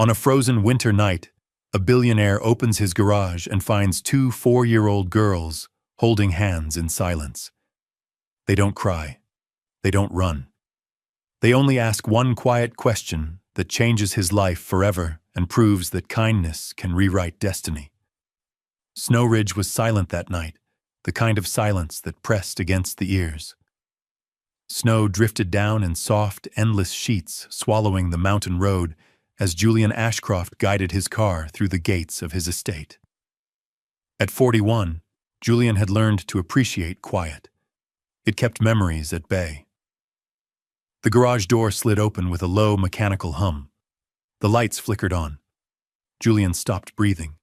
On a frozen winter night, a billionaire opens his garage and finds two 4-year-old girls holding hands in silence. They don't cry. They don't run. They only ask one quiet question that changes his life forever and proves that kindness can rewrite destiny. Snow Ridge was silent that night, the kind of silence that pressed against the ears. Snow drifted down in soft, endless sheets, swallowing the mountain road as Julian Ashcroft guided his car through the gates of his estate. At 41, Julian had learned to appreciate quiet. It kept memories at bay. The garage door slid open with a low, mechanical hum. The lights flickered on. Julian stopped breathing.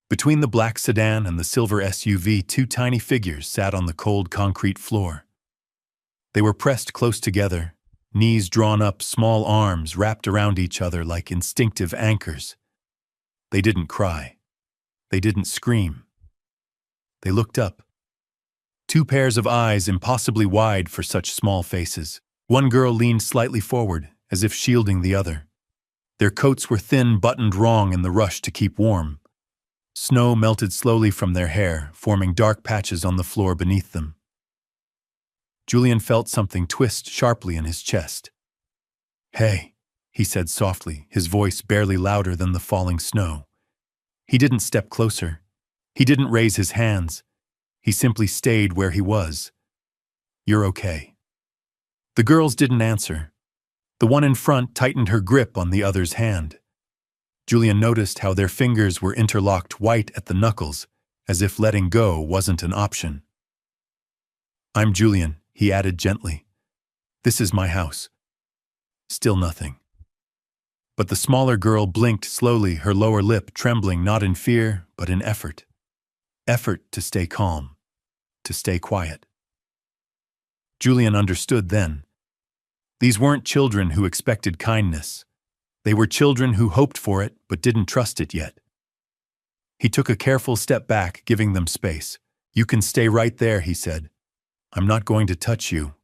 Between the black sedan and the silver SUV, two tiny figures sat on the cold concrete floor. They were pressed close together, knees drawn up, small arms wrapped around each other like instinctive anchors. They didn't cry. They didn't scream. They looked up. Two pairs of eyes impossibly wide for such small faces. One girl leaned slightly forward, as if shielding the other. Their coats were thin, buttoned wrong in the rush to keep warm. Snow melted slowly from their hair, forming dark patches on the floor beneath them. Julian felt something twist sharply in his chest. "Hey," he said softly, his voice barely louder than the falling snow. He didn't step closer. He didn't raise his hands. He simply stayed where he was. "You're okay." The girls didn't answer. The one in front tightened her grip on the other's hand. Julian noticed how their fingers were interlocked white at the knuckles, as if letting go wasn't an option. "I'm Julian," he added gently. "This is my house." Still nothing. But the smaller girl blinked slowly, her lower lip trembling not in fear, but in effort. Effort to stay calm, to stay quiet. Julian understood then. These weren't children who expected kindness. They were children who hoped for it but didn't trust it yet. He took a careful step back, giving them space. "You can stay right there," he said. "I'm not going to touch you."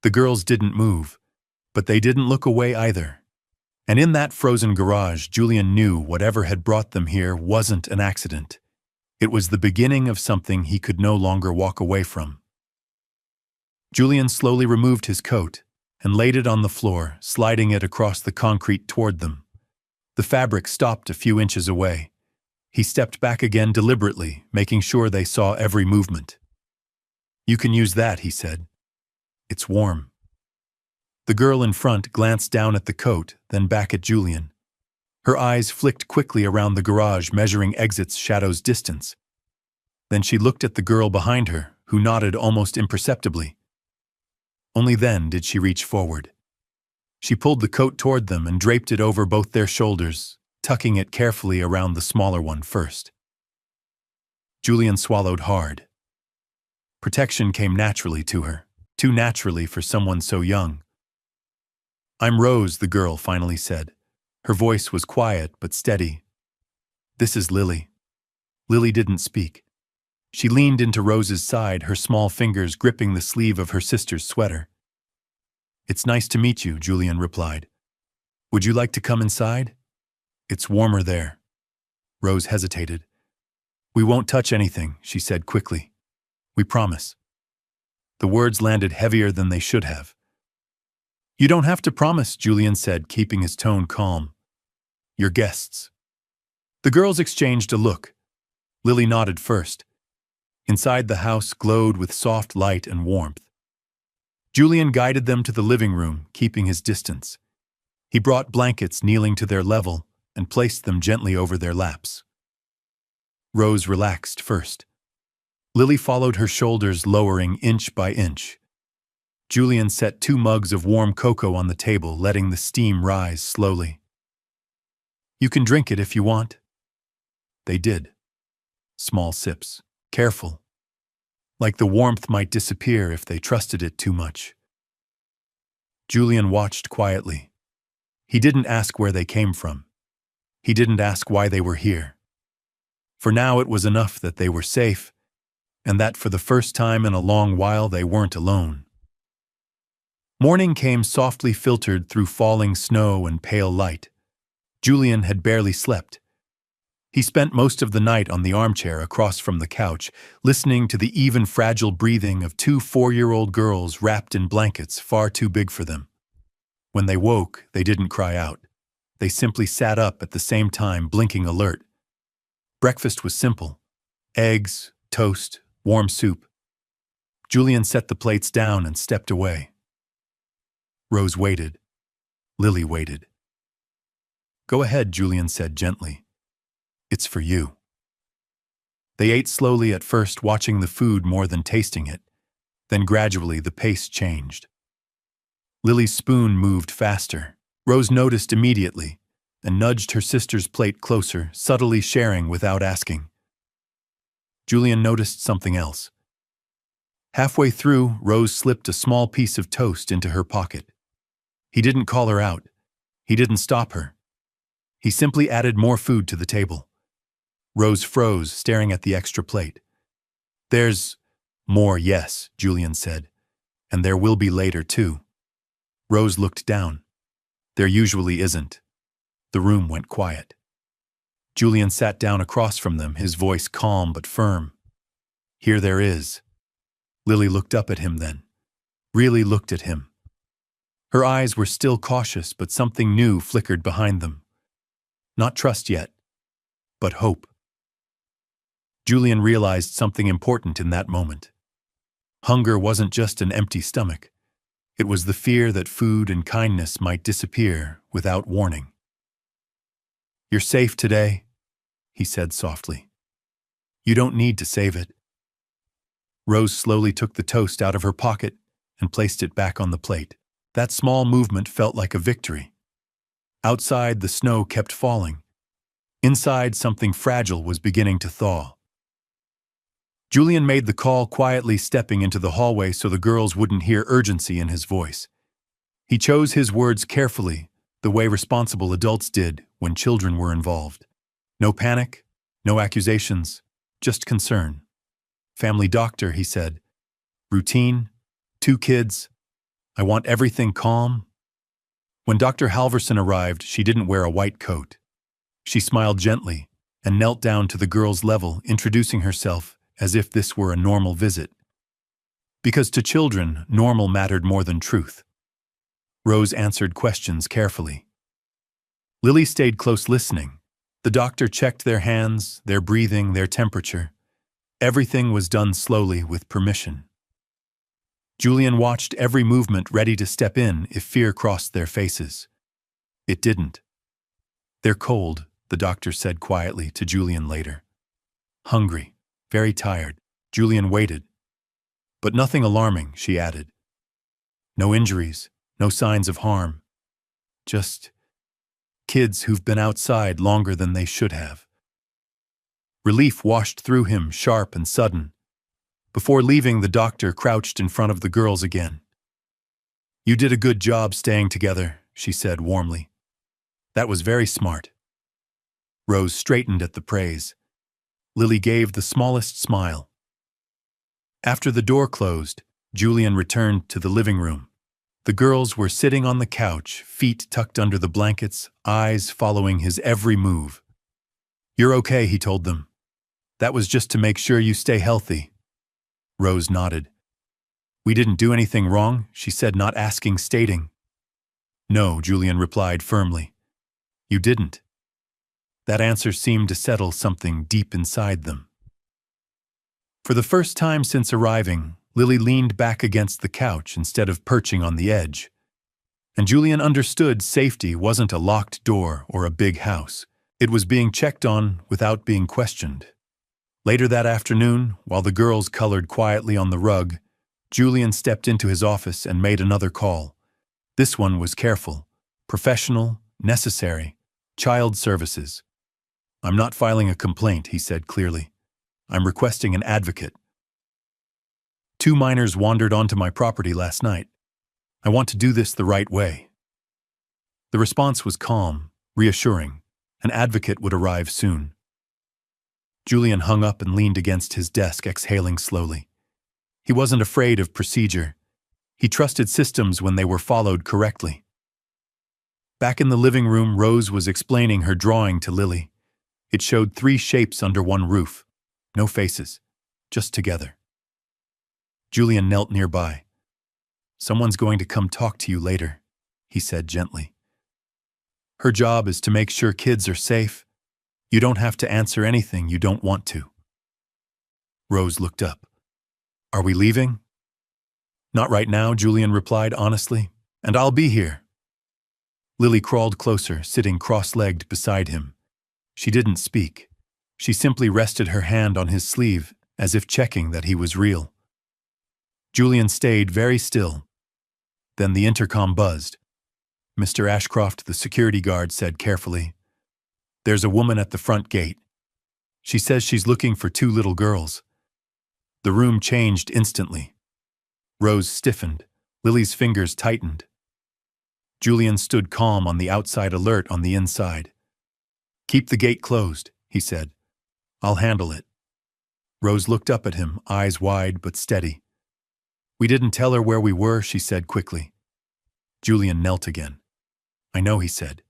The girls didn't move, but they didn't look away either. And in that frozen garage, Julian knew whatever had brought them here wasn't an accident. It was the beginning of something he could no longer walk away from. Julian slowly removed his coat and laid it on the floor, sliding it across the concrete toward them. The fabric stopped a few inches away. He stepped back again deliberately, making sure they saw every movement. "You can use that," he said. "It's warm." The girl in front glanced down at the coat, then back at Julian. Her eyes flicked quickly around the garage, measuring exit's shadows' distance. Then she looked at the girl behind her, who nodded almost imperceptibly. Only then did she reach forward. She pulled the coat toward them and draped it over both their shoulders, tucking it carefully around the smaller one first. Julian swallowed hard. Protection came naturally to her, too naturally for someone so young. "I'm Rose," the girl finally said. Her voice was quiet but steady. "This is Lily." Lily didn't speak. She leaned into Rose's side, her small fingers gripping the sleeve of her sister's sweater. "It's nice to meet you," Julian replied. "Would you like to come inside? It's warmer there." Rose hesitated. "We won't touch anything," she said quickly. "We promise." The words landed heavier than they should have. "You don't have to promise," Julian said, keeping his tone calm. "You're guests." The girls exchanged a look. Lily nodded first. Inside the house glowed with soft light and warmth. Julian guided them to the living room, keeping his distance. He brought blankets kneeling to their level and placed them gently over their laps. Rose relaxed first. Lily followed her shoulders, lowering inch by inch. Julian set 2 mugs of warm cocoa on the table, letting the steam rise slowly. "You can drink it if you want." They did. Small sips. Careful. Like the warmth might disappear if they trusted it too much. Julian watched quietly. He didn't ask where they came from. He didn't ask why they were here. For now it was enough that they were safe, and that for the first time in a long while they weren't alone. Morning came softly, filtered through falling snow and pale light. Julian had barely slept. He spent most of the night on the armchair across from the couch, listening to the even fragile breathing of two 4-year-old girls wrapped in blankets far too big for them. When they woke, they didn't cry out. They simply sat up at the same time, blinking alert. Breakfast was simple: eggs, toast, warm soup. Julian set the plates down and stepped away. Rose waited. Lily waited. "Go ahead," Julian said gently. "It's for you." They ate slowly at first, watching the food more than tasting it. Then gradually the pace changed. Lily's spoon moved faster. Rose noticed immediately and nudged her sister's plate closer, subtly sharing without asking. Julian noticed something else. Halfway through, Rose slipped a small piece of toast into her pocket. He didn't call her out. He didn't stop her. He simply added more food to the table. Rose froze, staring at the extra plate. "There's more, yes," Julian said. "And there will be later, too." Rose looked down. "There usually isn't." The room went quiet. Julian sat down across from them, his voice calm but firm. "Here there is." Lily looked up at him then. Really looked at him. Her eyes were still cautious, but something new flickered behind them. Not trust yet, but hope. Julian realized something important in that moment. Hunger wasn't just an empty stomach. It was the fear that food and kindness might disappear without warning. "You're safe today," he said softly. "You don't need to save it." Rose slowly took the toast out of her pocket and placed it back on the plate. That small movement felt like a victory. Outside, the snow kept falling. Inside, something fragile was beginning to thaw. Julian made the call quietly, stepping into the hallway so the girls wouldn't hear urgency in his voice. He chose his words carefully, the way responsible adults did when children were involved. No panic, no accusations, just concern. "Family doctor," he said. "Routine, 2 kids. I want everything calm." When Dr. Halverson arrived, she didn't wear a white coat. She smiled gently and knelt down to the girls' level, introducing herself as if this were a normal visit. Because to children, normal mattered more than truth. Rose answered questions carefully. Lily stayed close, listening. The doctor checked their hands, their breathing, their temperature. Everything was done slowly, with permission. Julian watched every movement, ready to step in if fear crossed their faces. It didn't. "They're cold," the doctor said quietly to Julian later. "Hungry. Very tired." Julian waited. "But nothing alarming," she added. "No injuries, no signs of harm. Just kids who've been outside longer than they should have." Relief washed through him, sharp and sudden. Before leaving, the doctor crouched in front of the girls again. "You did a good job staying together," she said warmly. "That was very smart." Rose straightened at the praise. Lily gave the smallest smile. After the door closed, Julian returned to the living room. The girls were sitting on the couch, feet tucked under the blankets, eyes following his every move. "You're okay," he told them. "That was just to make sure you stay healthy." Rose nodded. "We didn't do anything wrong," she said, not asking, stating. "No," Julian replied firmly. "You didn't." That answer seemed to settle something deep inside them. For the first time since arriving, Lily leaned back against the couch instead of perching on the edge. And Julian understood safety wasn't a locked door or a big house. It was being checked on without being questioned. Later that afternoon, while the girls colored quietly on the rug, Julian stepped into his office and made another call. This one was careful, professional, necessary, child services. "I'm not filing a complaint," he said clearly. "I'm requesting an advocate. 2 minors wandered onto my property last night. I want to do this the right way." The response was calm, reassuring. An advocate would arrive soon. Julian hung up and leaned against his desk, exhaling slowly. He wasn't afraid of procedure. He trusted systems when they were followed correctly. Back in the living room, Rose was explaining her drawing to Lily. It showed 3 shapes under one roof. No faces, just together. Julian knelt nearby. "Someone's going to come talk to you later," he said gently. "Her job is to make sure kids are safe. You don't have to answer anything you don't want to." Rose looked up. "Are we leaving?" "Not right now," Julian replied honestly, "and I'll be here." Lily crawled closer, sitting cross-legged beside him. She didn't speak. She simply rested her hand on his sleeve, as if checking that he was real. Julian stayed very still. Then the intercom buzzed. "Mr. Ashcroft," the security guard said carefully, "there's a woman at the front gate. She says she's looking for 2 little girls." The room changed instantly. Rose stiffened. Lily's fingers tightened. Julian stood calm on the outside, alert on the inside. "Keep the gate closed," he said. "I'll handle it." Rose looked up at him, eyes wide but steady. "We didn't tell her where we were," she said quickly. Julian knelt again. "I know," he said.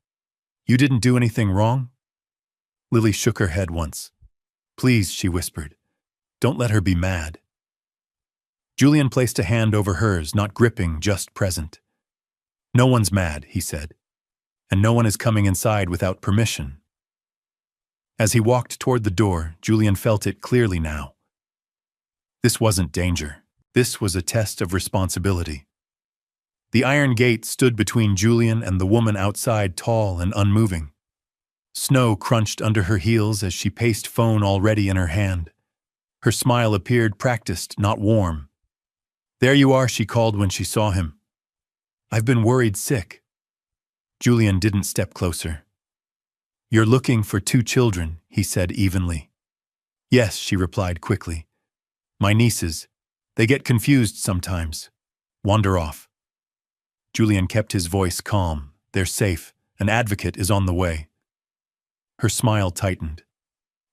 "You didn't do anything wrong?" Lily shook her head once. "Please," she whispered. "Don't let her be mad." Julian placed a hand over hers, not gripping, just present. "No one's mad," he said. "And no one is coming inside without permission." As he walked toward the door, Julian felt it clearly now. This wasn't danger. This was a test of responsibility. The iron gate stood between Julian and the woman outside, tall and unmoving. Snow crunched under her heels as she paced, phone already in her hand. Her smile appeared practiced, not warm. "There you are," she called when she saw him. "I've been worried sick." Julian didn't step closer. "You're looking for 2 children," he said evenly. "Yes," she replied quickly. "My nieces. They get confused sometimes. Wander off." Julian kept his voice calm. "They're safe. An advocate is on the way." Her smile tightened.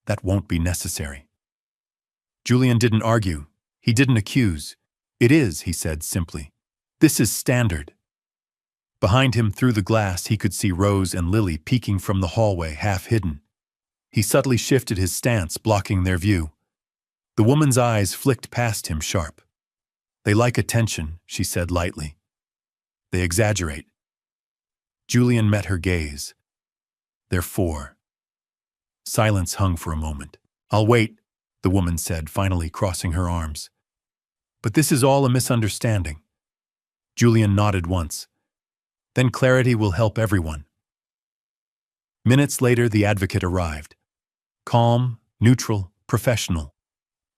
"That won't be necessary." Julian didn't argue. He didn't accuse. "It is," he said simply. "This is standard." Behind him, through the glass, he could see Rose and Lily peeking from the hallway, half hidden. He subtly shifted his stance, blocking their view. The woman's eyes flicked past him sharp. "They like attention," she said lightly. "They exaggerate." Julian met her gaze. "They're 4. Silence hung for a moment. "I'll wait," the woman said, finally crossing her arms. "But this is all a misunderstanding." Julian nodded once. "Then clarity will help everyone." Minutes later, the advocate arrived. Calm, neutral, professional.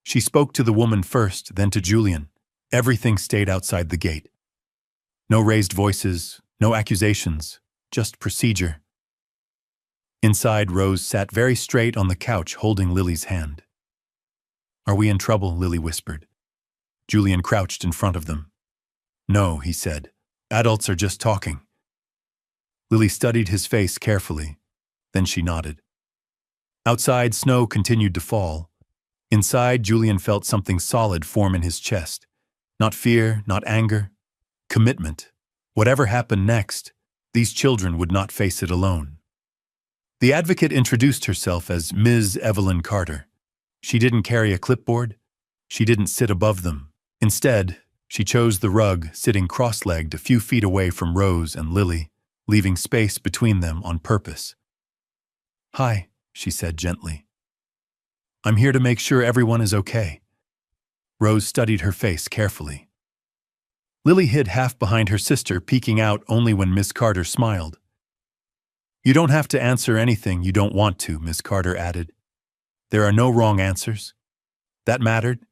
She spoke to the woman first, then to Julian. Everything stayed outside the gate. No raised voices, no accusations, just procedure. Inside, Rose sat very straight on the couch, holding Lily's hand. "Are we in trouble?" Lily whispered. Julian crouched in front of them. "No," he said. "Adults are just talking." Lily studied his face carefully. Then she nodded. Outside, snow continued to fall. Inside, Julian felt something solid form in his chest. Not fear, not anger. Commitment. Whatever happened next, these children would not face it alone. The advocate introduced herself as Ms. Evelyn Carter. She didn't carry a clipboard. She didn't sit above them. Instead, she chose the rug, sitting cross-legged a few feet away from Rose and Lily, leaving space between them on purpose. "Hi," she said gently. "I'm here to make sure everyone is okay." Rose studied her face carefully. Lily hid half behind her sister, peeking out only when Miss Carter smiled. "You don't have to answer anything you don't want to," Miss Carter added. "There are no wrong answers." That mattered.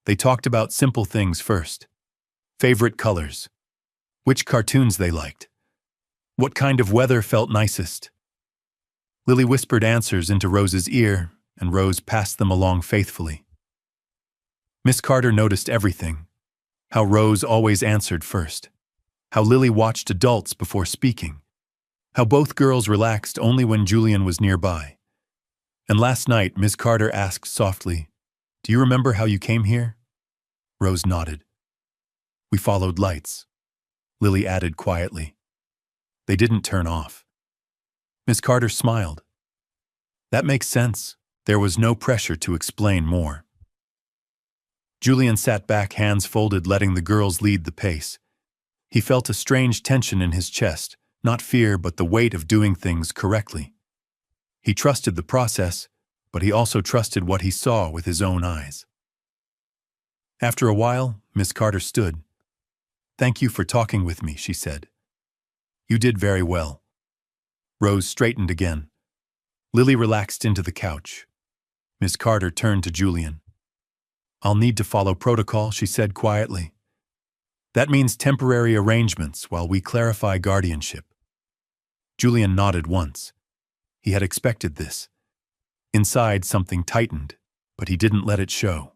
They talked about simple things first. Favorite colors. Which cartoons they liked. What kind of weather felt nicest. Lily whispered answers into Rose's ear, and Rose passed them along faithfully. Miss Carter noticed everything. How Rose always answered first. How Lily watched adults before speaking. How both girls relaxed only when Julian was nearby. And last night, Miss Carter asked softly, "Do you remember how you came here?" Rose nodded. "We followed lights," Lily added quietly. They didn't turn off. Miss Carter smiled. That makes sense. There was no pressure to explain more. Julian sat back, hands folded, letting the girls lead the pace. He felt a strange tension in his chest, not fear but the weight of doing things correctly. He trusted the process, but he also trusted what he saw with his own eyes. After a while, Miss Carter stood. "Thank you for talking with me," she said. "You did very well." Rose straightened again. Lily relaxed into the couch. Miss Carter turned to Julian. "I'll need to follow protocol," she said quietly. "That means temporary arrangements while we clarify guardianship." Julian nodded once. He had expected this. Inside, something tightened, but he didn't let it show.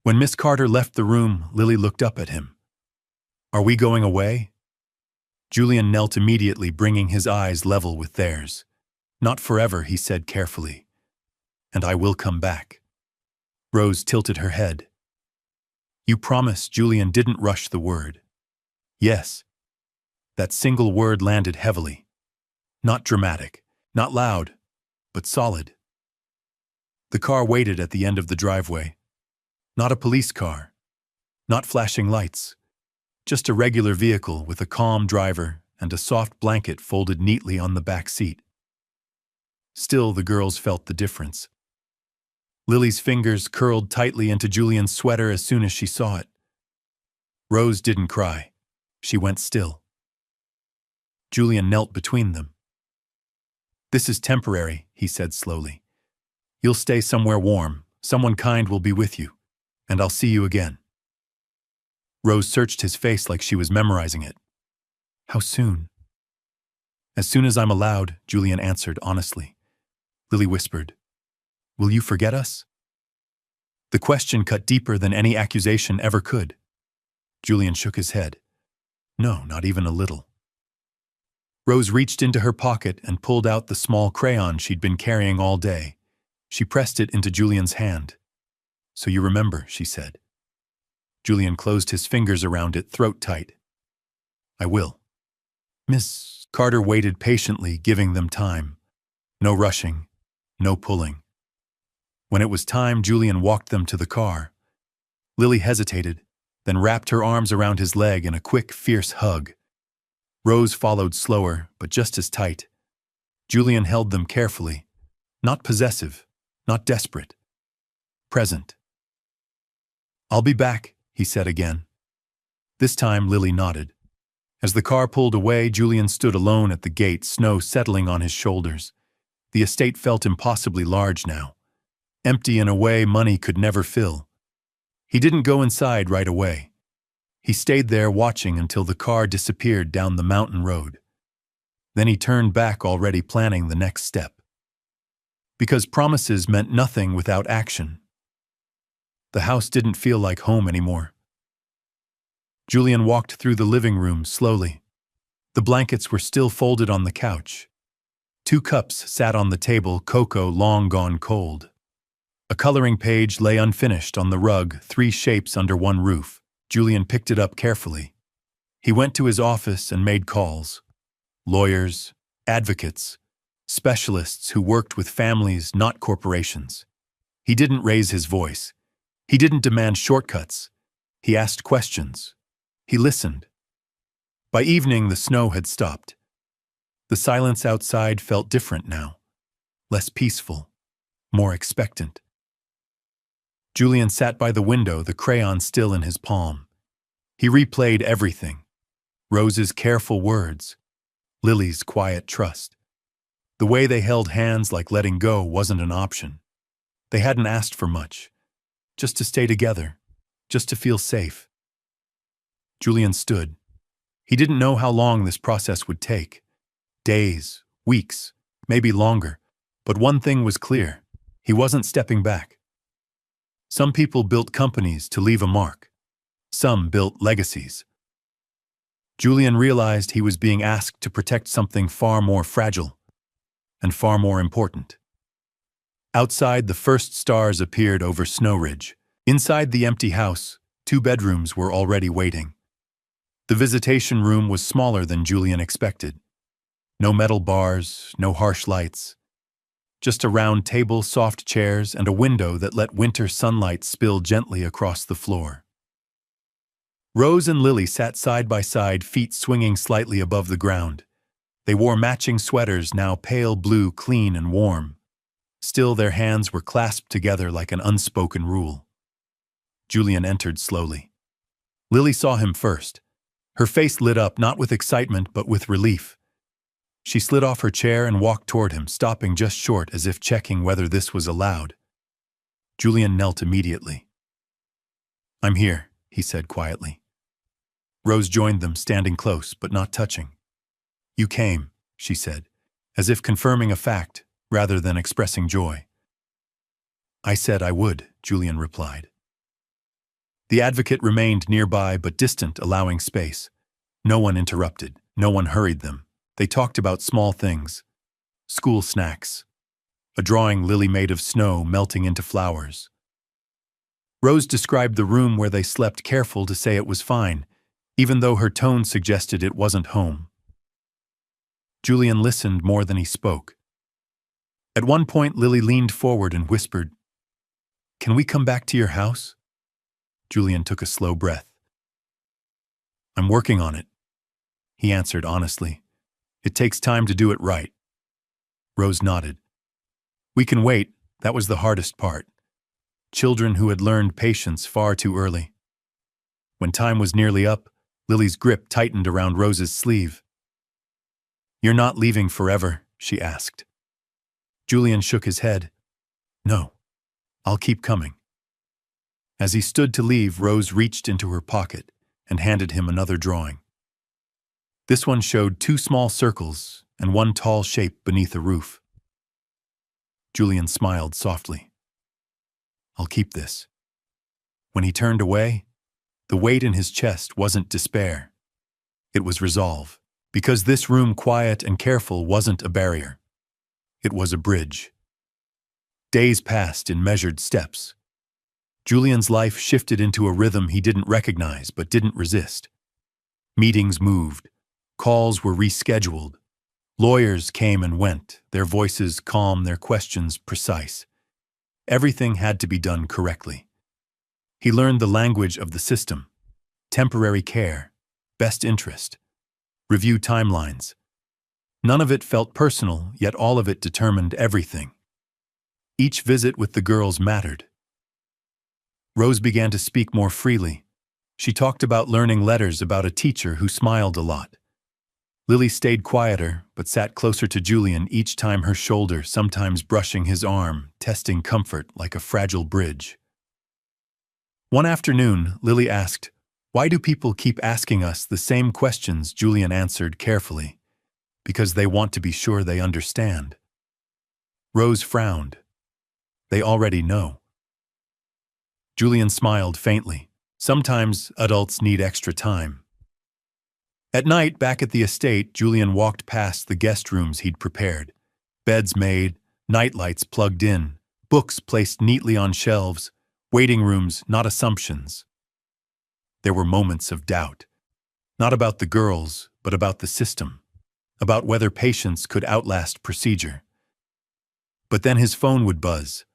When Miss Carter left the room, Lily looked up at him. "Are we going away?" Julian knelt immediately, bringing his eyes level with theirs. "Not forever," he said carefully. "And I will come back." Rose tilted her head. "You promise?" Julian didn't rush the word. "Yes." That single word landed heavily. Not dramatic, not loud, but solid. The car waited at the end of the driveway. Not a police car. Not flashing lights. Just a regular vehicle with a calm driver and a soft blanket folded neatly on the back seat. Still, the girls felt the difference. Lily's fingers curled tightly into Julian's sweater as soon as she saw it. Rose didn't cry. She went still. Julian knelt between them. "This is temporary," he said slowly. "You'll stay somewhere warm, someone kind will be with you, and I'll see you again." Rose searched his face like she was memorizing it. "How soon?" "As soon as I'm allowed," Julian answered honestly. Lily whispered, "Will you forget us?" The question cut deeper than any accusation ever could. Julian shook his head. "No, not even a little." Rose reached into her pocket and pulled out the small crayon she'd been carrying all day. She pressed it into Julian's hand. "So you remember," she said. Julian closed his fingers around it, throat tight. "I will." Miss Carter waited patiently, giving them time. No rushing, no pulling. When it was time, Julian walked them to the car. Lily hesitated, then wrapped her arms around his leg in a quick, fierce hug. Rose followed slower, but just as tight. Julian held them carefully, not possessive, not desperate. Present. "I'll be back," he said again. This time Lily nodded. As the car pulled away, Julian stood alone at the gate, snow settling on his shoulders. The estate felt impossibly large now, empty in a way money could never fill. He didn't go inside right away. He stayed there watching until the car disappeared down the mountain road. Then he turned back, already planning the next step. Because promises meant nothing without action. The house didn't feel like home anymore. Julian walked through the living room slowly. The blankets were still folded on the couch. 2 cups sat on the table, cocoa long gone cold. A coloring page lay unfinished on the rug, 3 shapes under one roof. Julian picked it up carefully. He went to his office and made calls. Lawyers, advocates, specialists who worked with families, not corporations. He didn't raise his voice. He didn't demand shortcuts. He asked questions. He listened. By evening, the snow had stopped. The silence outside felt different now, less peaceful, more expectant. Julian sat by the window, the crayon still in his palm. He replayed everything. Rose's careful words, Lily's quiet trust. The way they held hands, like letting go wasn't an option. They hadn't asked for much, just to stay together, just to feel safe. Julian stood. He didn't know how long this process would take. Days, weeks, maybe longer. But one thing was clear. He wasn't stepping back. Some people built companies to leave a mark. Some built legacies. Julian realized he was being asked to protect something far more fragile and far more important. Outside, the first stars appeared over Snow Ridge. Inside the empty house, 2 bedrooms were already waiting. The visitation room was smaller than Julian expected. No metal bars, no harsh lights. Just a round table, soft chairs, and a window that let winter sunlight spill gently across the floor. Rose and Lily sat side by side, feet swinging slightly above the ground. They wore matching sweaters, now pale blue, clean and warm. Still, their hands were clasped together like an unspoken rule. Julian entered slowly. Lily saw him first. Her face lit up, not with excitement, but with relief. She slid off her chair and walked toward him, stopping just short as if checking whether this was allowed. Julian knelt immediately. "I'm here," he said quietly. Rose joined them, standing close, but not touching. "You came," she said, as if confirming a fact rather than expressing joy. "I said I would," Julian replied. The advocate remained nearby but distant, allowing space. No one interrupted, no one hurried them. They talked about small things. School snacks. A drawing Lily made of snow melting into flowers. Rose described the room where they slept, careful to say it was fine, even though her tone suggested it wasn't home. Julian listened more than he spoke. At one point, Lily leaned forward and whispered, "Can we come back to your house?" Julian took a slow breath. "I'm working on it," he answered honestly. "It takes time to do it right." Rose nodded. "We can wait. That was the hardest part. Children who had learned patience far too early." When time was nearly up, Lily's grip tightened around Rose's sleeve. "You're not leaving forever?" she asked. Julian shook his head. "No, I'll keep coming." As he stood to leave, Rose reached into her pocket and handed him another drawing. This one showed 2 small circles and 1 tall shape beneath a roof. Julian smiled softly. "I'll keep this." When he turned away, the weight in his chest wasn't despair. It was resolve, because this room, quiet and careful, wasn't a barrier. It was a bridge. Days passed in measured steps. Julian's life shifted into a rhythm he didn't recognize but didn't resist. Meetings moved. Calls were rescheduled. Lawyers came and went, their voices calm, their questions precise. Everything had to be done correctly. He learned the language of the system: temporary care, best interest, review timelines. None of it felt personal, yet all of it determined everything. Each visit with the girls mattered. Rose began to speak more freely. She talked about learning letters, about a teacher who smiled a lot. Lily stayed quieter, but sat closer to Julian, each time her shoulder, sometimes brushing his arm, testing comfort like a fragile bridge. One afternoon, Lily asked, "Why do people keep asking us the same questions?" Julian answered carefully, "Because they want to be sure they understand." Rose frowned. "They already know." Julian smiled faintly. Sometimes adults need extra time. At night, back at the estate, Julian walked past the guest rooms he'd prepared. Beds made, nightlights plugged in, books placed neatly on shelves, waiting rooms, not assumptions. There were moments of doubt. Not about the girls, but about the system. About whether patience could outlast procedure. But then his phone would buzz.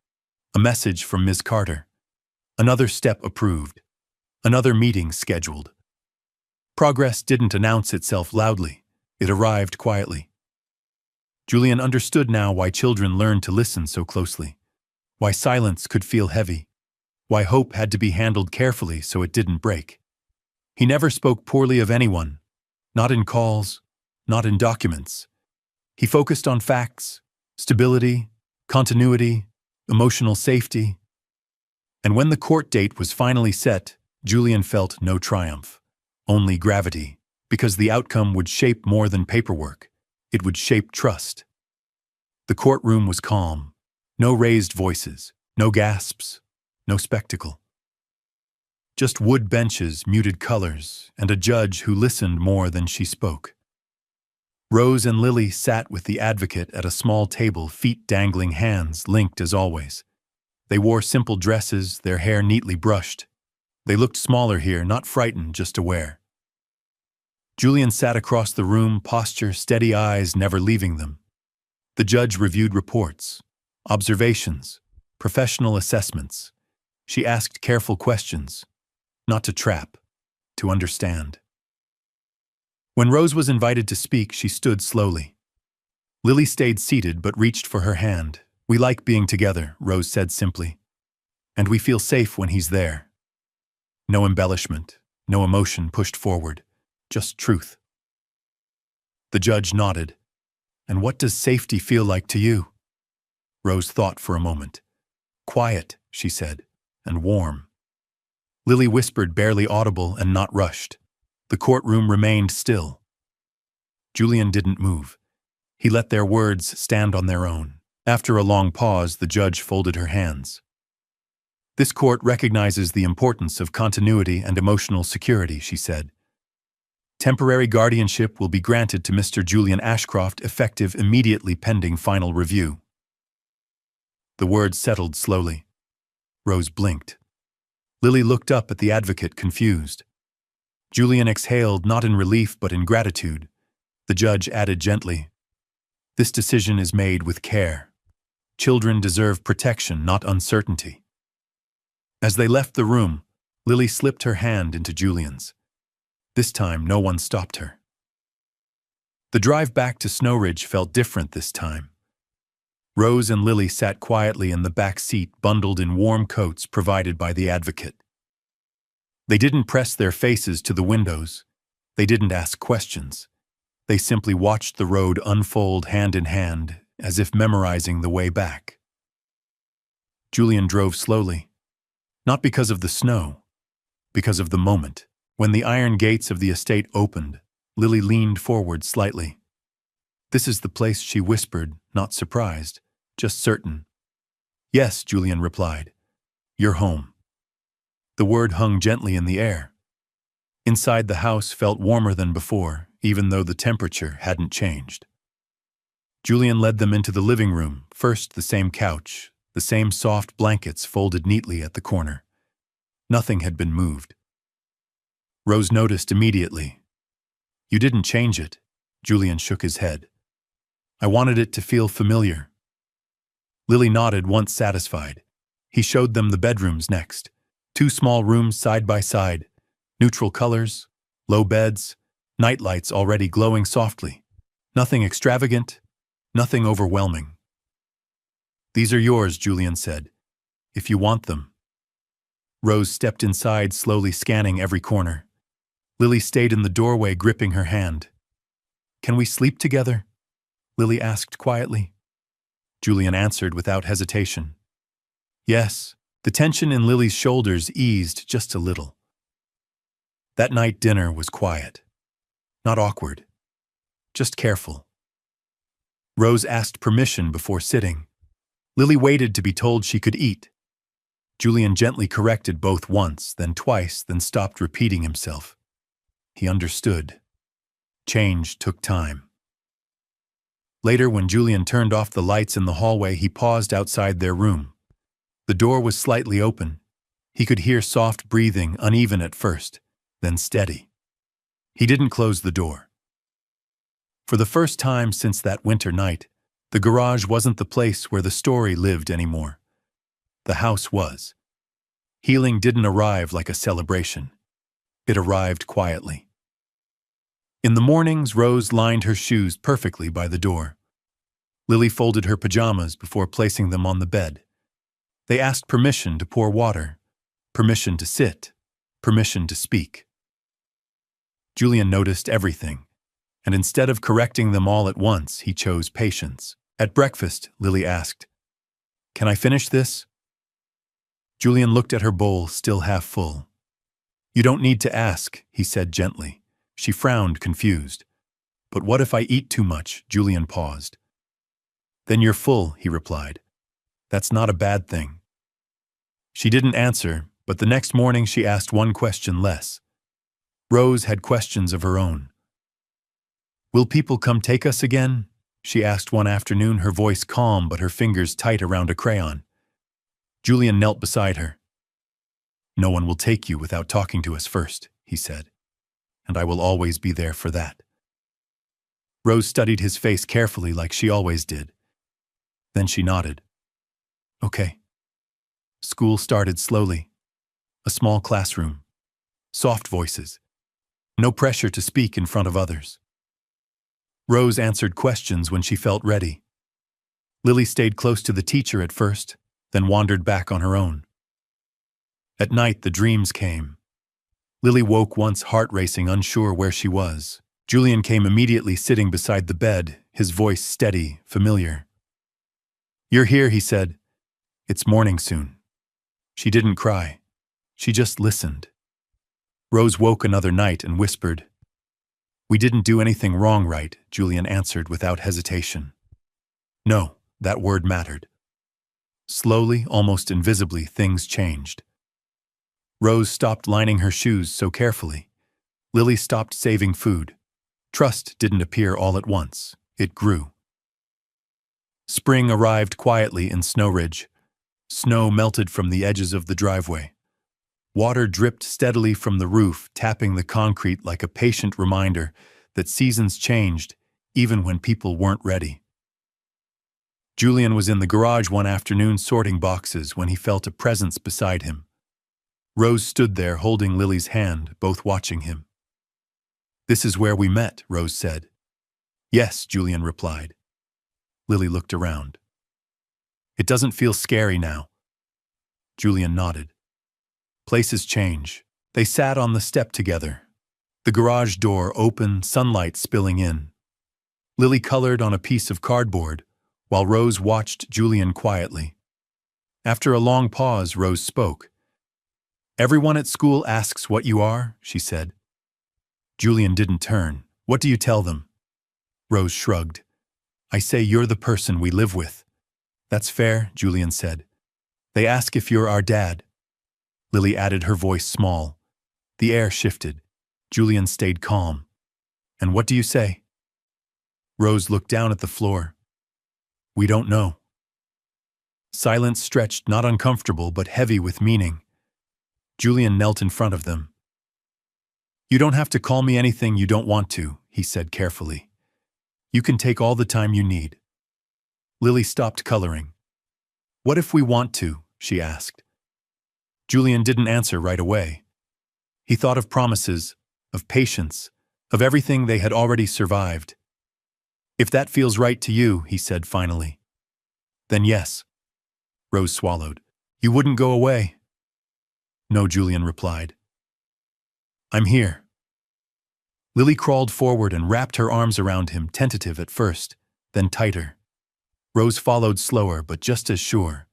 A message from Ms. Carter. Another step approved. Another meeting scheduled. Progress didn't announce itself loudly. It arrived quietly. Julian understood now why children learned to listen so closely. Why silence could feel heavy. Why hope had to be handled carefully so it didn't break. He never spoke poorly of anyone. Not in calls, not in documents. He focused on facts, stability, continuity, emotional safety. And when the court date was finally set, Julian felt no triumph. Only gravity, because the outcome would shape more than paperwork. It would shape trust. The courtroom was calm. No raised voices, no gasps, no spectacle. Just wood benches, muted colors, and a judge who listened more than she spoke. Rose and Lily sat with the advocate at a small table, feet dangling, hands linked as always. They wore simple dresses, their hair neatly brushed. They looked smaller here, not frightened, just aware. Julian sat across the room, posture, steady eyes never leaving them. The judge reviewed reports, observations, professional assessments. She asked careful questions, not to trap, to understand. When Rose was invited to speak, she stood slowly. Lily stayed seated but reached for her hand. "We like being together," Rose said simply. "And we feel safe when he's there." No embellishment, no emotion pushed forward, just truth. The judge nodded. "And what does safety feel like to you?" Rose thought for a moment. "Quiet," she said, "and warm." Lily whispered, barely audible and not rushed. The courtroom remained still. Julian didn't move. He let their words stand on their own. After a long pause, the judge folded her hands. "This court recognizes the importance of continuity and emotional security," she said. "Temporary guardianship will be granted to Mr. Julian Ashcroft, effective immediately pending final review." The words settled slowly. Rose blinked. Lily looked up at the advocate, confused. Julian exhaled, not in relief but in gratitude. The judge added gently, "This decision is made with care. Children deserve protection, not uncertainty." As they left the room, Lily slipped her hand into Julian's. This time, no one stopped her. The drive back to Snow Ridge felt different this time. Rose and Lily sat quietly in the back seat, bundled in warm coats provided by the advocate. They didn't press their faces to the windows. They didn't ask questions. They simply watched the road unfold hand in hand, as if memorizing the way back. Julian drove slowly, not because of the snow, because of the moment. When the iron gates of the estate opened, Lily leaned forward slightly. "This is the place," she whispered, not surprised, just certain. "Yes," Julian replied. "You're home." The word hung gently in the air. Inside, the house felt warmer than before, even though the temperature hadn't changed. Julian led them into the living room, first the same couch, the same soft blankets folded neatly at the corner. Nothing had been moved. Rose noticed immediately. "You didn't change it," Julian shook his head. "I wanted it to feel familiar." Lily nodded, once satisfied. He showed them the bedrooms next. 2 small rooms side by side, neutral colors, low beds, nightlights already glowing softly. Nothing extravagant, nothing overwhelming. "These are yours," Julian said, "if you want them." Rose stepped inside, slowly scanning every corner. Lily stayed in the doorway, gripping her hand. "Can we sleep together?" Lily asked quietly. Julian answered without hesitation. "Yes." The tension in Lily's shoulders eased just a little. That night dinner was quiet. Not awkward. Just careful. Rose asked permission before sitting. Lily waited to be told she could eat. Julian gently corrected both once, then twice, then stopped repeating himself. He understood. Change took time. Later, when Julian turned off the lights in the hallway, he paused outside their room. The door was slightly open. He could hear soft breathing, uneven at first, then steady. He didn't close the door. For the first time since that winter night, the garage wasn't the place where the story lived anymore. The house was. Healing didn't arrive like a celebration. It arrived quietly. In the mornings, Rose lined her shoes perfectly by the door. Lily folded her pajamas before placing them on the bed. They asked permission to pour water, permission to sit, permission to speak. Julian noticed everything, and instead of correcting them all at once, he chose patience. At breakfast, Lily asked, "Can I finish this?" Julian looked at her bowl, still half full. "You don't need to ask," he said gently. She frowned, confused. "But what if I eat too much?" Julian paused. "Then you're full," he replied. "That's not a bad thing." She didn't answer, but the next morning she asked one question less. Rose had questions of her own. "Will people come take us again?" she asked one afternoon, her voice calm but her fingers tight around a crayon. Julian knelt beside her. "No one will take you without talking to us first," he said. and I will always be there for that. Rose studied his face carefully like she always did. Then she nodded. Okay. School started slowly. A small classroom. Soft voices. No pressure to speak in front of others. Rose answered questions when she felt ready. Lily stayed close to the teacher at first, then wandered back on her own. At night, the dreams came. Lily woke once heart-racing, unsure where she was. Julian came immediately, sitting beside the bed, his voice steady, familiar. "You're here," he said. "It's morning soon." She didn't cry. She just listened. Rose woke another night and whispered. "We didn't do anything wrong, right?" Julian answered without hesitation. No, that word mattered. Slowly, almost invisibly, things changed. Rose stopped lining her shoes so carefully. Lily stopped saving food. Trust didn't appear all at once. It grew. Spring arrived quietly in Snow Ridge. Snow melted from the edges of the driveway. Water dripped steadily from the roof, tapping the concrete like a patient reminder that seasons changed, even when people weren't ready. Julian was in the garage one afternoon sorting boxes when he felt a presence beside him. Rose stood there holding Lily's hand, both watching him. "This is where we met," Rose said. "Yes," Julian replied. Lily looked around. "It doesn't feel scary now." Julian nodded. Places change. They sat on the step together. The garage door open, sunlight spilling in. Lily colored on a piece of cardboard, while Rose watched Julian quietly. After a long pause, Rose spoke. "Everyone at school asks what you are," she said. Julian didn't turn. "What do you tell them?" Rose shrugged. "I say you're the person we live with." "That's fair," Julian said. "They ask if you're our dad." Lily added, her voice small. The air shifted. Julian stayed calm. "And what do you say?" Rose looked down at the floor. "We don't know." Silence stretched, not uncomfortable, but heavy with meaning. Julian knelt in front of them. "You don't have to call me anything you don't want to," he said carefully. "You can take all the time you need." Lily stopped coloring. "What if we want to?" she asked. Julian didn't answer right away. He thought of promises, of patience, of everything they had already survived. "If that feels right to you," he said finally. "Then yes." Rose swallowed. "You wouldn't go away?" "No," Julian replied. "I'm here." Lily crawled forward and wrapped her arms around him, tentative at first, then tighter. Rose followed slower, but just as sure.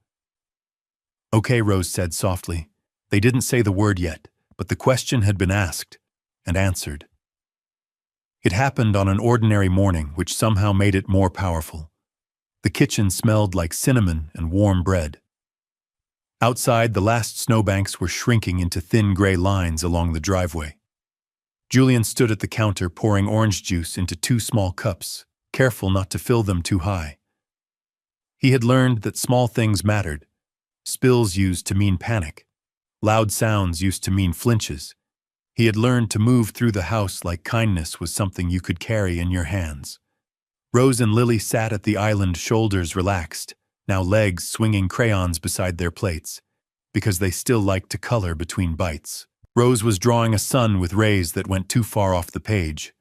"Okay," Rose said softly. They didn't say the word yet, but the question had been asked and answered. It happened on an ordinary morning, which somehow made it more powerful. The kitchen smelled like cinnamon and warm bread. Outside, the last snowbanks were shrinking into thin gray lines along the driveway. Julian stood at the counter pouring orange juice into 2 small cups, careful not to fill them too high. He had learned that small things mattered. Spills used to mean panic. Loud sounds used to mean flinches. He had learned to move through the house like kindness was something you could carry in your hands. Rose and Lily sat at the island, shoulders relaxed, now legs swinging crayons beside their plates, because they still liked to color between bites. Rose was drawing a sun with rays that went too far off the page.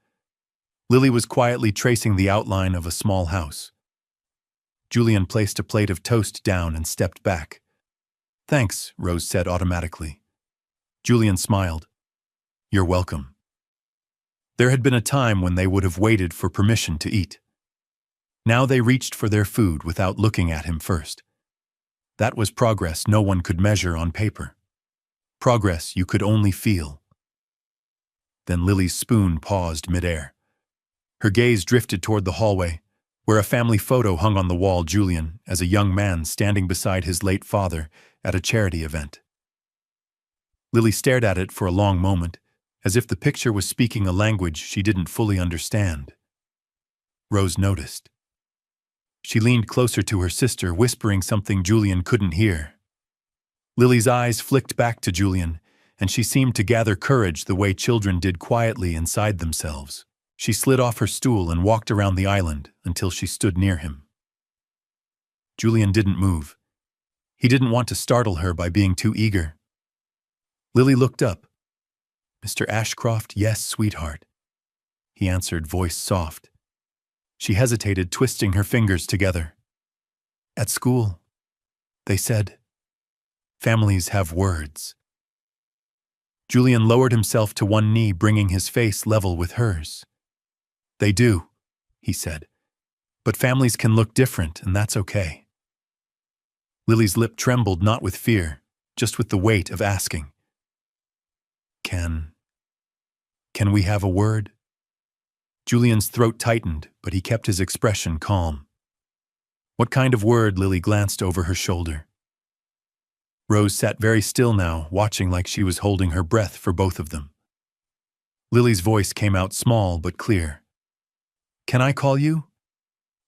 Lily was quietly tracing the outline of a small house. Julian placed a plate of toast down and stepped back. "Thanks," Rose said automatically. Julian smiled. "You're welcome." There had been a time when they would have waited for permission to eat. Now they reached for their food without looking at him first. That was progress no one could measure on paper. Progress you could only feel. Then Lily's spoon paused midair. Her gaze drifted toward the hallway, where a family photo hung on the wall. Julian, as a young man standing beside his late father at a charity event. Lily stared at it for a long moment, as if the picture was speaking a language she didn't fully understand. Rose noticed. She leaned closer to her sister, whispering something Julian couldn't hear. Lily's eyes flicked back to Julian, and she seemed to gather courage the way children did quietly inside themselves. She slid off her stool and walked around the island until she stood near him. Julian didn't move. He didn't want to startle her by being too eager. Lily looked up. "Mr. Ashcroft, yes, sweetheart," he answered, voice soft. She hesitated, twisting her fingers together. "At school, they said, families have words." Julian lowered himself to one knee, bringing his face level with hers. "They do," he said. "But families can look different, and that's okay." Lily's lip trembled, not with fear, just with the weight of asking. Can we have a word?" Julian's throat tightened, but he kept his expression calm. "What kind of word?" Lily glanced over her shoulder. Rose sat very still now, watching like she was holding her breath for both of them. Lily's voice came out small but clear. "Can I call you?"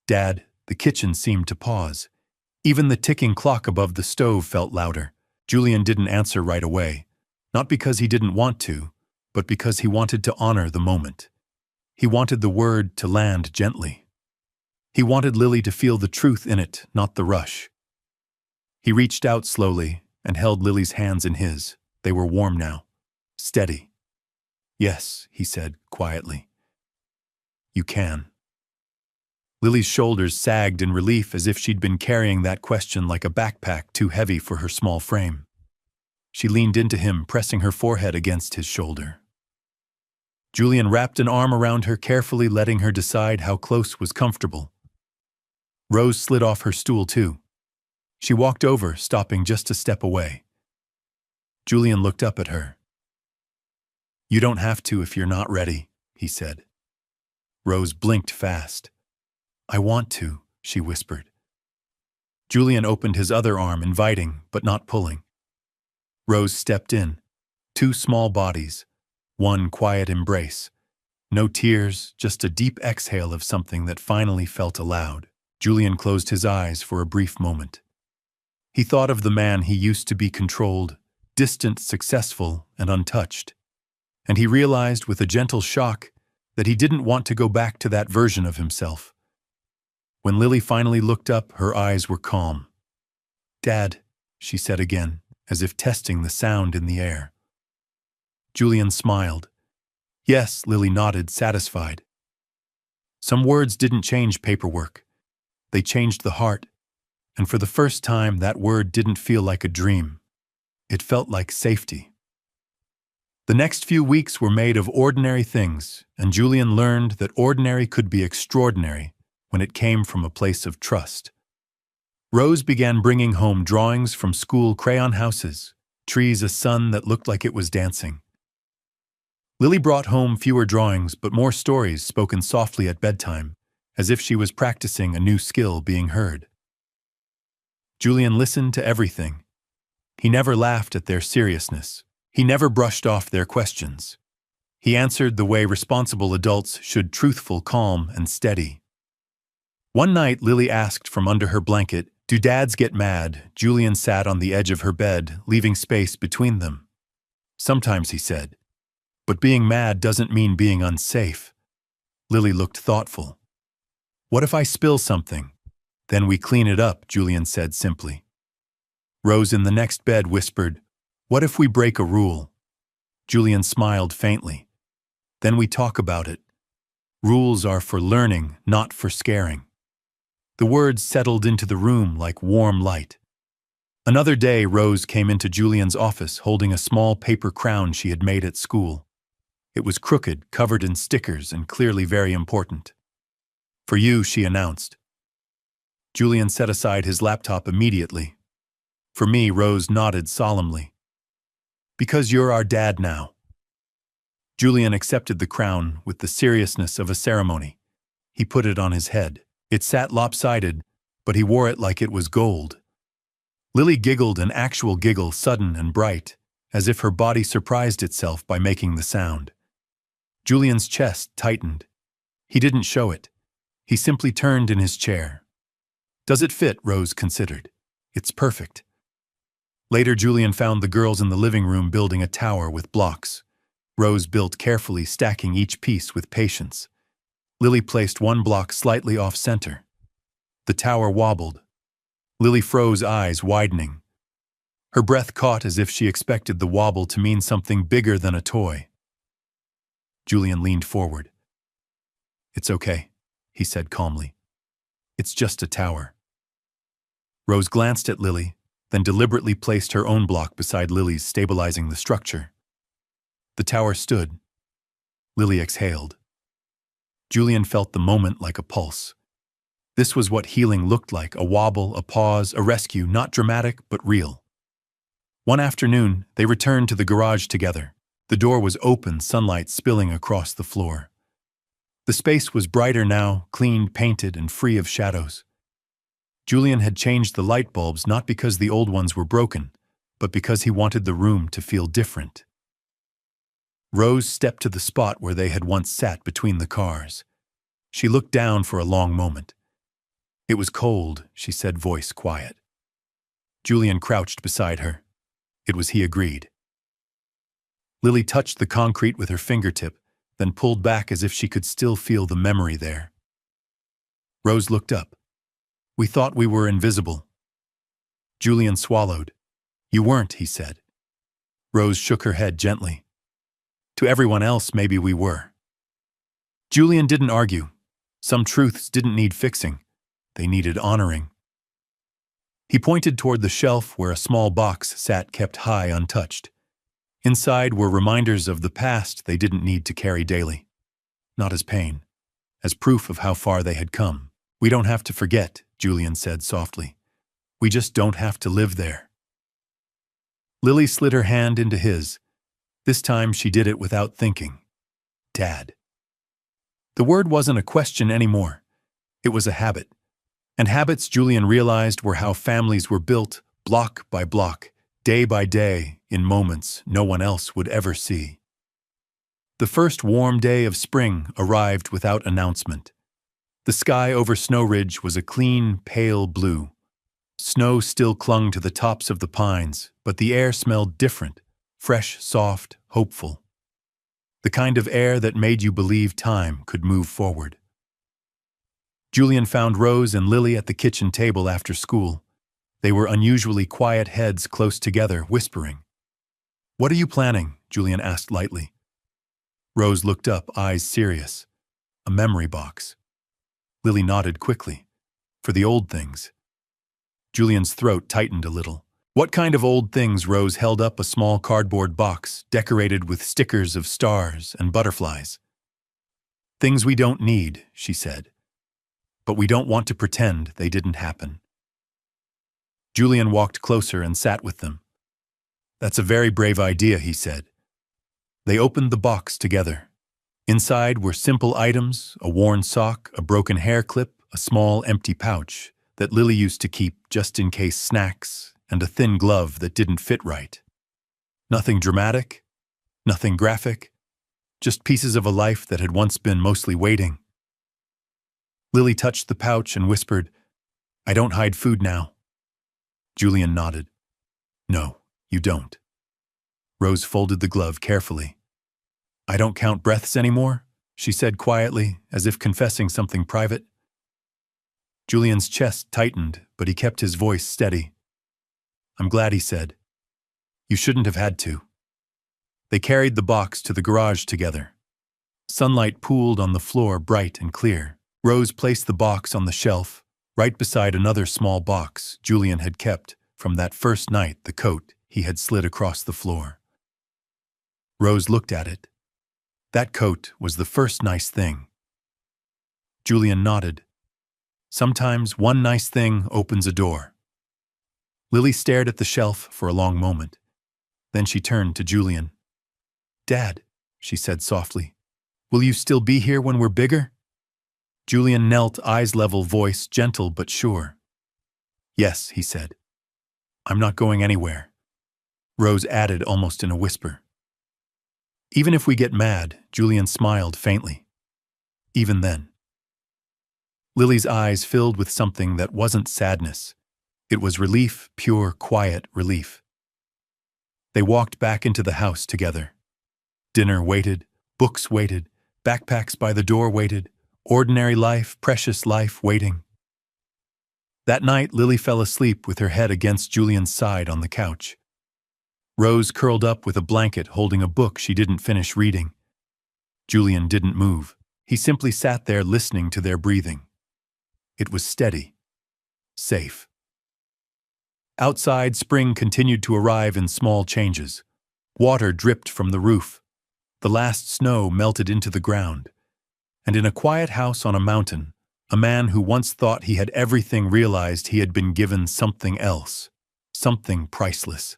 "Dad." The kitchen seemed to pause. Even the ticking clock above the stove felt louder. Julian didn't answer right away, not because he didn't want to, but because he wanted to honor the moment. He wanted the word to land gently. He wanted Lily to feel the truth in it, not the rush. He reached out slowly and held Lily's hands in his. They were warm now, steady. "Yes," he said quietly. "You can." Lily's shoulders sagged in relief, as if she'd been carrying that question like a backpack too heavy for her small frame. She leaned into him, pressing her forehead against his shoulder. Julian wrapped an arm around her, carefully letting her decide how close was comfortable. Rose slid off her stool too. She walked over, stopping just a step away. Julian looked up at her. "You don't have to if you're not ready," he said. Rose blinked fast. "I want to," she whispered. Julian opened his other arm, inviting but not pulling. Rose stepped in. Two small bodies, one quiet embrace. No tears, just a deep exhale of something that finally felt allowed. Julian closed his eyes for a brief moment. He thought of the man he used to be, controlled, distant, successful, and untouched. And he realized with a gentle shock that he didn't want to go back to that version of himself. When Lily finally looked up, her eyes were calm. "Dad," she said again, as if testing the sound in the air. Julian smiled. "Yes," Lily nodded, satisfied. Some words didn't change paperwork. They changed the heart, and for the first time that word didn't feel like a dream. It felt like safety. The next few weeks were made of ordinary things, and Julian learned that ordinary could be extraordinary when it came from a place of trust. Rose began bringing home drawings from school, crayon houses, trees, a sun that looked like it was dancing. Lily brought home fewer drawings but more stories spoken softly at bedtime, as if she was practicing a new skill being heard. Julian listened to everything. He never laughed at their seriousness. He never brushed off their questions. He answered the way responsible adults should, truthful, calm, and steady. One night, Lily asked from under her blanket, "Do dads get mad?" Julian sat on the edge of her bed, leaving space between them. "Sometimes," he said. "But being mad doesn't mean being unsafe." Lily looked thoughtful. "What if I spill something?" "Then we clean it up," Julian said simply. Rose in the next bed whispered, "What if we break a rule?" Julian smiled faintly. "Then we talk about it. Rules are for learning, not for scaring." The words settled into the room like warm light. Another day, Rose came into Julian's office holding a small paper crown she had made at school. It was crooked, covered in stickers, and clearly very important. "For you," she announced. Julian set aside his laptop immediately. "For me," Rose nodded solemnly. "Because you're our dad now." Julian accepted the crown with the seriousness of a ceremony. He put it on his head. It sat lopsided, but he wore it like it was gold. Lily giggled, an actual giggle, sudden and bright, as if her body surprised itself by making the sound. Julian's chest tightened. He didn't show it. He simply turned in his chair. "Does it fit?" Rose considered. "It's perfect." Later, Julian found the girls in the living room building a tower with blocks. Rose built carefully, stacking each piece with patience. Lily placed one block slightly off-center. The tower wobbled. Lily froze, eyes widening. Her breath caught as if she expected the wobble to mean something bigger than a toy. Julian leaned forward. "It's okay," he said calmly. "It's just a tower." Rose glanced at Lily, then deliberately placed her own block beside Lily's, stabilizing the structure. The tower stood. Lily exhaled. Julian felt the moment like a pulse. This was what healing looked like, a wobble, a pause, a rescue, not dramatic but real. One afternoon, they returned to the garage together. The door was open, sunlight spilling across the floor. The space was brighter now, cleaned, painted, and free of shadows. Julian had changed the light bulbs not because the old ones were broken, but because he wanted the room to feel different. Rose stepped to the spot where they had once sat between the cars. She looked down for a long moment. "It was cold," she said, voice quiet. Julian crouched beside her. It was he agreed. Lily touched the concrete with her fingertip, then pulled back as if she could still feel the memory there. Rose looked up. "We thought we were invisible." Julian swallowed. "You weren't," he said. Rose shook her head gently. "To everyone else, maybe we were." Julian didn't argue. Some truths didn't need fixing. They needed honoring. He pointed toward the shelf where a small box sat, kept high, untouched. Inside were reminders of the past they didn't need to carry daily. Not as pain, as proof of how far they had come. "We don't have to forget," Julian said softly. "We just don't have to live there." Lily slid her hand into his. This time she did it without thinking. "Dad." The word wasn't a question anymore. It was a habit. And habits, Julian realized, were how families were built, block by block, day by day, in moments no one else would ever see. The first warm day of spring arrived without announcement. The sky over Snow Ridge was a clean, pale blue. Snow still clung to the tops of the pines, but the air smelled different, fresh, soft, hopeful. The kind of air that made you believe time could move forward. Julian found Rose and Lily at the kitchen table after school. They were unusually quiet, heads close together, whispering. "What are you planning?" Julian asked lightly. Rose looked up, eyes serious. "A memory box." Lily nodded quickly. "For the old things." Julian's throat tightened a little. "What kind of old things?" Rose held up a small cardboard box decorated with stickers of stars and butterflies. "Things we don't need," she said. "But we don't want to pretend they didn't happen." Julian walked closer and sat with them. "That's a very brave idea," he said. They opened the box together. Inside were simple items, a worn sock, a broken hair clip, a small empty pouch that Lily used to keep just in case snacks, and a thin glove that didn't fit right. Nothing dramatic, nothing graphic, just pieces of a life that had once been mostly waiting. Lily touched the pouch and whispered, "I don't hide food now." Julian nodded. "No, you don't." Rose folded the glove carefully. "I don't count breaths anymore," she said quietly, as if confessing something private. Julian's chest tightened, but he kept his voice steady. "I'm glad," he said. "You shouldn't have had to." They carried the box to the garage together. Sunlight pooled on the floor, bright and clear. Rose placed the box on the shelf, right beside another small box Julian had kept from that first night, the coat he had slid across the floor. Rose looked at it. That coat was the first nice thing. Julian nodded. Sometimes one nice thing opens a door. Lily stared at the shelf for a long moment. Then she turned to Julian. "Dad," she said softly, "will you still be here when we're bigger?" Julian knelt, eyes level, voice gentle but sure. "Yes," he said. "I'm not going anywhere." Rose added almost in a whisper. "Even if we get mad," Julian smiled faintly. "Even then." Lily's eyes filled with something that wasn't sadness. It was relief, pure, quiet relief. They walked back into the house together. Dinner waited, books waited, backpacks by the door waited, ordinary life, precious life waiting. That night, Lily fell asleep with her head against Julian's side on the couch. Rose curled up with a blanket holding a book she didn't finish reading. Julian didn't move. He simply sat there listening to their breathing. It was steady, safe. Outside, spring continued to arrive in small changes. Water dripped from the roof. The last snow melted into the ground. And in a quiet house on a mountain, a man who once thought he had everything realized he had been given something else, something priceless.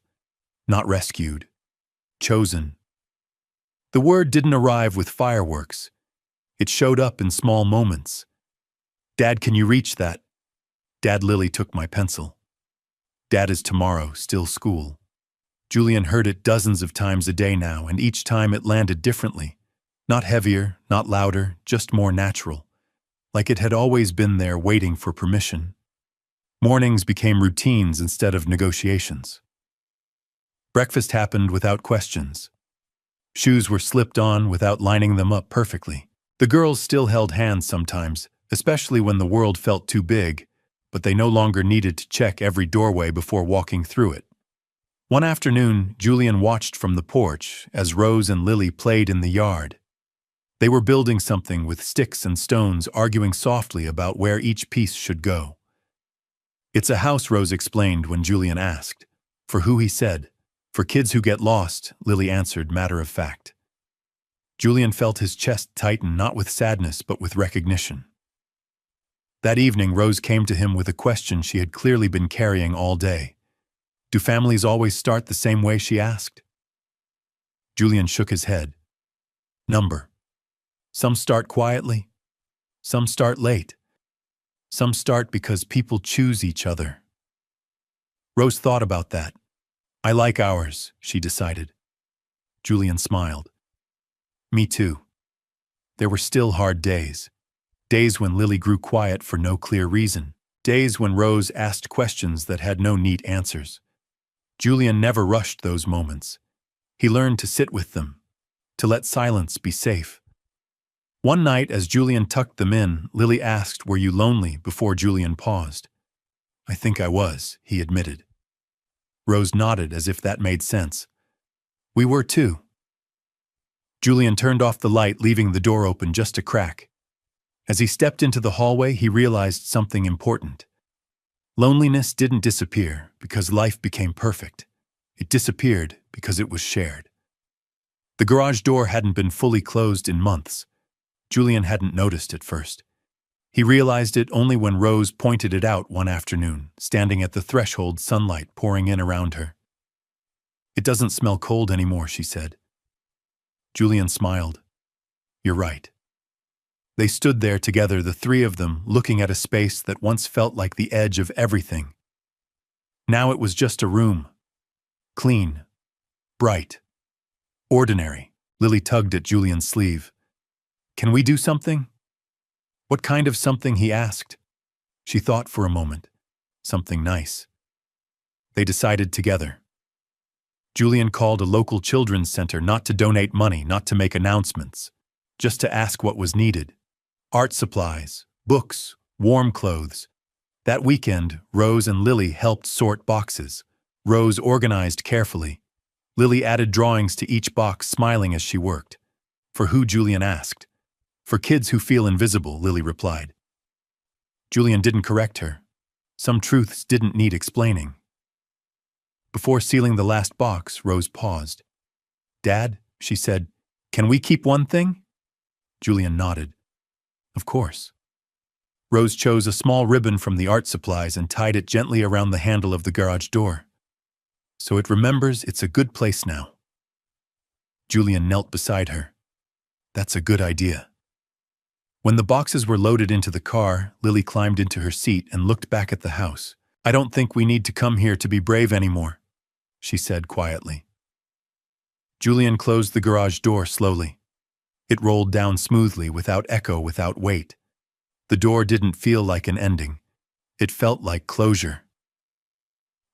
Not rescued, chosen. The word didn't arrive with fireworks. It showed up in small moments. "Dad, can you reach that?" "Dad, Lily took my pencil." "Dad, is tomorrow still school?" Julian heard it dozens of times a day now, and each time it landed differently. Not heavier, not louder, just more natural. Like it had always been there waiting for permission. Mornings became routines instead of negotiations. Breakfast happened without questions. Shoes were slipped on without lining them up perfectly. The girls still held hands sometimes, especially when the world felt too big, but they no longer needed to check every doorway before walking through it. One afternoon, Julian watched from the porch as Rose and Lily played in the yard. They were building something with sticks and stones, arguing softly about where each piece should go. "It's a house," Rose explained when Julian asked. "For who?" he said. "For kids who get lost," Lily answered, matter of fact. Julian felt his chest tighten, not with sadness but with recognition. That evening, Rose came to him with a question she had clearly been carrying all day. "Do families always start the same way?" she asked. Julian shook his head. "Number. Some start quietly. Some start late. Some start because people choose each other." Rose thought about that. "I like ours," she decided. Julian smiled. "Me too." There were still hard days. Days when Lily grew quiet for no clear reason. Days when Rose asked questions that had no neat answers. Julian never rushed those moments. He learned to sit with them, to let silence be safe. One night, as Julian tucked them in, Lily asked, "Were you lonely?" before Julian paused. "I think I was," he admitted. Rose nodded as if that made sense. "We were too." Julian turned off the light, leaving the door open just a crack. As he stepped into the hallway, he realized something important. Loneliness didn't disappear because life became perfect. It disappeared because it was shared. The garage door hadn't been fully closed in months. Julian hadn't noticed at first. He realized it only when Rose pointed it out one afternoon, standing at the threshold, sunlight pouring in around her. "It doesn't smell cold anymore," she said. Julian smiled. "You're right." They stood there together, the three of them, looking at a space that once felt like the edge of everything. Now it was just a room. Clean. Bright. Ordinary. Lily tugged at Julian's sleeve. "Can we do something?" "What kind of something?" he asked. She thought for a moment. Something nice. They decided together. Julian called a local children's center, not to donate money, not to make announcements, just to ask what was needed. Art supplies, books, warm clothes. That weekend, Rose and Lily helped sort boxes. Rose organized carefully. Lily added drawings to each box, smiling as she worked. "For who?" Julian asked. "For kids who feel invisible," Lily replied. Julian didn't correct her. Some truths didn't need explaining. Before sealing the last box, Rose paused. "Dad," she said, "can we keep one thing?" Julian nodded. "Of course." Rose chose a small ribbon from the art supplies and tied it gently around the handle of the garage door. "So it remembers it's a good place now." Julian knelt beside her. "That's a good idea." When the boxes were loaded into the car, Lily climbed into her seat and looked back at the house. "I don't think we need to come here to be brave anymore," she said quietly. Julian closed the garage door slowly. It rolled down smoothly, without echo, without weight. The door didn't feel like an ending. It felt like closure.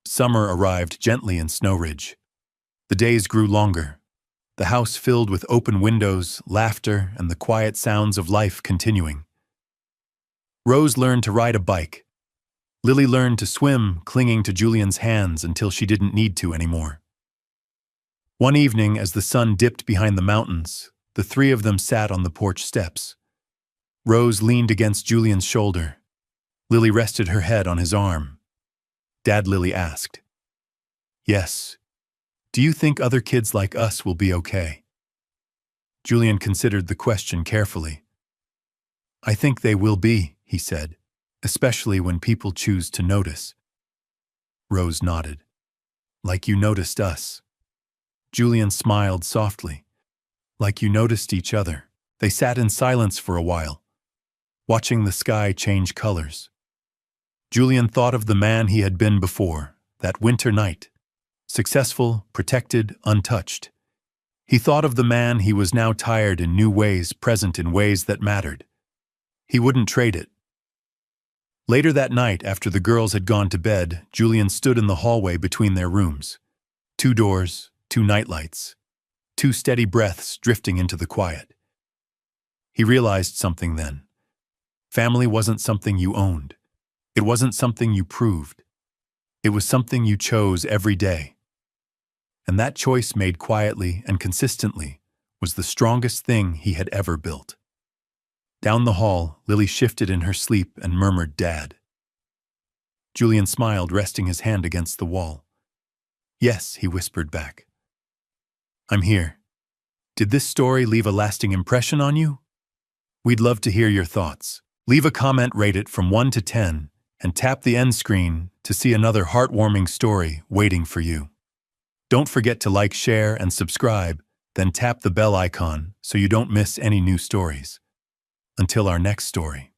Summer arrived gently in Snow Ridge. The days grew longer, the house filled with open windows, laughter, and the quiet sounds of life continuing. Rose learned to ride a bike. Lily learned to swim, clinging to Julian's hands until she didn't need to anymore. One evening, as the sun dipped behind the mountains, the three of them sat on the porch steps. Rose leaned against Julian's shoulder. Lily rested her head on his arm. Dad, Lily asked. Yes. Do you think other kids like us will be okay? Julian considered the question carefully. I think they will be, he said, especially when people choose to notice. Rose nodded. Like you noticed us. Julian smiled softly. Like you noticed each other. They sat in silence for a while, watching the sky change colors. Julian thought of the man he had been before, that winter night. Successful, protected, untouched. He thought of the man he was now, tired in new ways, present in ways that mattered. He wouldn't trade it. Later that night, after the girls had gone to bed, Julian stood in the hallway between their rooms. 2 doors, 2 nightlights, 2 steady breaths drifting into the quiet. He realized something then. Family wasn't something you owned. It wasn't something you proved. It was something you chose every day. And that choice, made quietly and consistently, was the strongest thing he had ever built. Down the hall, Lily shifted in her sleep and murmured, "Dad." Julian smiled, resting his hand against the wall. "Yes," he whispered back. "I'm here. Did this story leave a lasting impression on you? We'd love to hear your thoughts. Leave a comment, rate it from 1 to 10, and tap the end screen to see another heartwarming story waiting for you. Don't forget to like, share, and subscribe, then tap the bell icon so you don't miss any new stories. Until our next story.